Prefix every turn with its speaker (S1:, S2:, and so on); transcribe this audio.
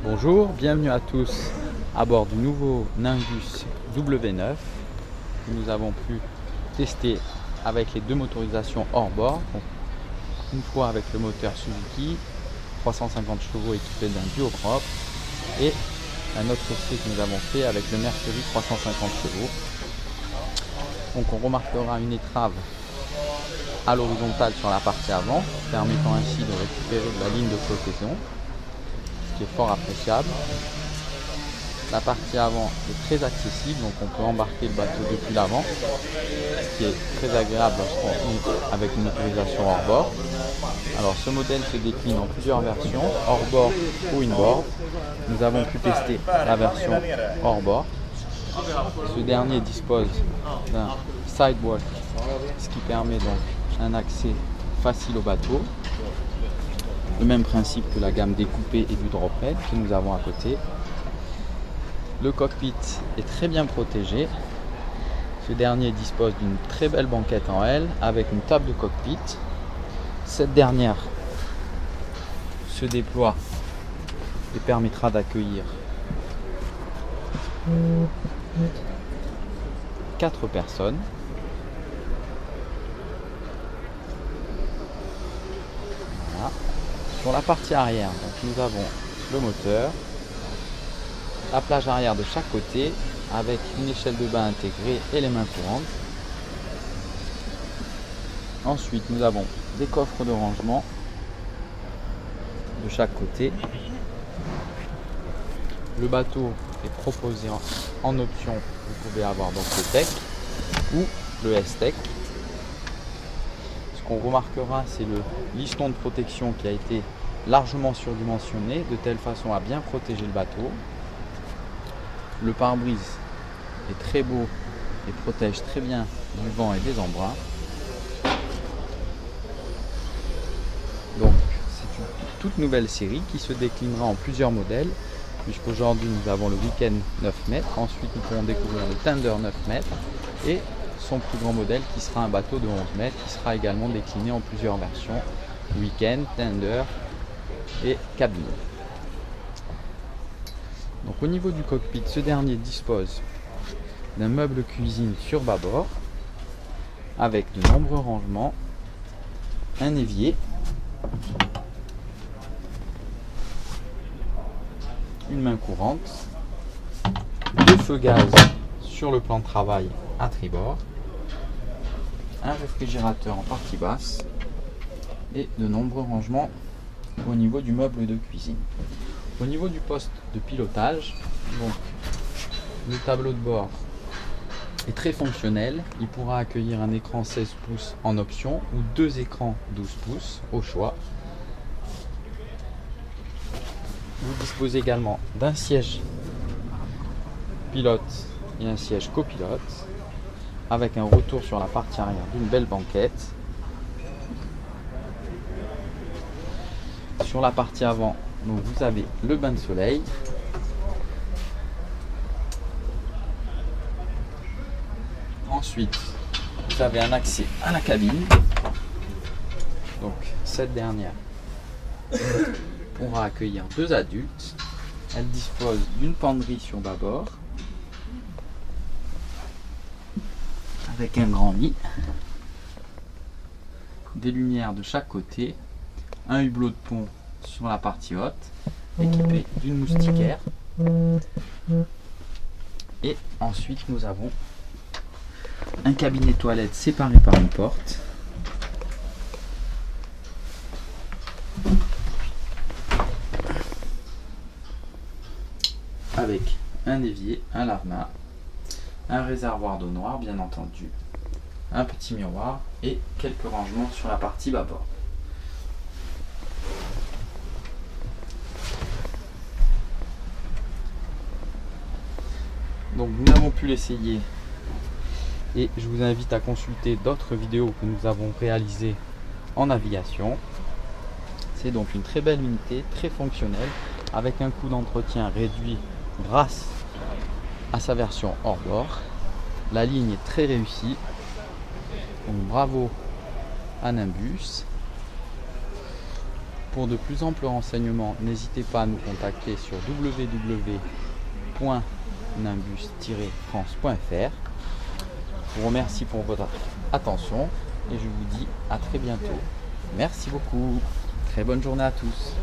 S1: Bonjour, bienvenue à tous à bord du nouveau Nimbus W9 que nous avons pu tester avec les deux motorisations hors bord. Donc, une fois avec le moteur Suzuki 350 chevaux équipé d'un duocrope et un autre essai que nous avons fait avec le Mercury 350 chevaux. Donc on remarquera une étrave à l'horizontale sur la partie avant, permettant ainsi de récupérer de la ligne de flottaison, ce qui est fort appréciable. La partie avant est très accessible, donc on peut embarquer le bateau depuis l'avant, ce qui est très agréable lorsqu'on est avec une motorisation hors bord. Alors ce modèle se décline en plusieurs versions, hors bord ou inboard. Nous avons pu tester la version hors bord. Ce dernier dispose d'un sidewalk, ce qui permet donc un accès facile au bateau. Le même principe que la gamme découpée et du drophead que nous avons à côté. Le cockpit est très bien protégé. Ce dernier dispose d'une très belle banquette en L avec une table de cockpit. Cette dernière se déploie et permettra d'accueillir 4 personnes. Voilà. Sur la partie arrière, donc, nous avons le moteur, la plage arrière de chaque côté avec une échelle de bain intégrée et les mains courantes. Ensuite, nous avons des coffres de rangement de chaque côté. Le bateau est proposé en option. Vous pouvez avoir donc le Tech ou le S-Tech. Ce qu'on remarquera, c'est le liston de protection qui a été largement surdimensionné de telle façon à bien protéger le bateau. Le pare-brise est très beau et protège très bien du vent et des embruns. Donc c'est une toute nouvelle série qui se déclinera en plusieurs modèles, puisqu'aujourd'hui nous avons le Weekend 9 mètres, ensuite nous pourrons découvrir le Thunder 9 mètres et son plus grand modèle qui sera un bateau de 11 mètres qui sera également décliné en plusieurs versions, Weekend, Thunder et cabine. Donc au niveau du cockpit, ce dernier dispose d'un meuble cuisine sur bâbord avec de nombreux rangements, un évier, une main courante, 2 feux gaz sur le plan de travail à tribord, un réfrigérateur en partie basse et de nombreux rangements au niveau du meuble de cuisine. Au niveau du poste de pilotage, donc, le tableau de bord est très fonctionnel. Il pourra accueillir un écran 16 pouces en option ou 2 écrans 12 pouces au choix. Vous disposez également d'un siège pilote et un siège copilote avec un retour sur la partie arrière d'une belle banquette. Sur la partie avant, donc vous avez le bain de soleil. Ensuite, vous avez un accès à la cabine. Donc cette dernière pourra accueillir 2 adultes. Elle dispose d'une penderie sur bâbord avec un grand lit, des lumières de chaque côté, un hublot de pont sur la partie haute équipé d'une moustiquaire, et ensuite nous avons un cabinet toilette séparé par une porte avec un évier, un lave-mains, un réservoir d'eau noire bien entendu, un petit miroir et quelques rangements sur la partie bâbord. Donc nous avons pu l'essayer et je vous invite à consulter d'autres vidéos que nous avons réalisées en navigation. C'est donc une très belle unité, très fonctionnelle, avec un coût d'entretien réduit grâce à sa version hors bord. La ligne est très réussie, donc bravo à Nimbus. Pour de plus amples renseignements, n'hésitez pas à nous contacter sur www.nimbus-france.fr. Je vous remercie pour votre attention et je vous dis à très bientôt. Merci beaucoup. Très bonne journée à tous.